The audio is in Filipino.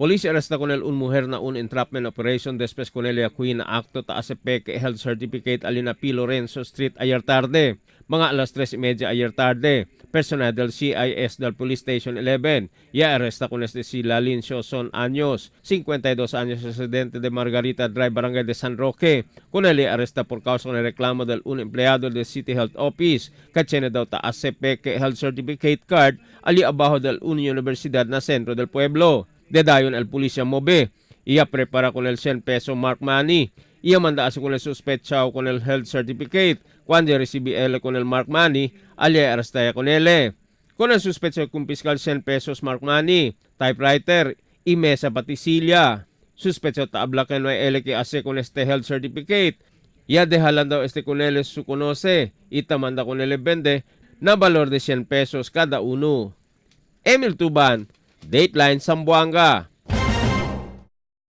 Police arresta con el un mujer na un entrapment operation después con el Queen acto ta ACP que health certificate alina P. Lorenzo Street ayer tarde. Mga alas 3:30 ayer tarde. Personal del CIS del Police Station 11. Ya arresta con este si Lalincio Son Años, 52 años residente de Margarita Drive, Barangay de San Roque. Con él arresta por causa con el reclamo del un empleado del City Health Office. Kachene daw ta ACP que health certificate card ali abajo del una universidad na sentro del pueblo. De dayon el pulisya mobe. Iya prepara con el 100 peso mark money. Iya manda con el sospechado con el health certificate. Cuando recibe él con el mark money, alia arrestaya con él. Con el sospechado kumpiskal 100 pesos mark money, typewriter, y mesa pati silya. Sospechado taabla que no él que hace con este health certificate. Iya dejalan daw este con él su conoce. Ita manda con él vende na valor de 100 pesos kada uno. Emil Tuban, Dateline Zamboanga.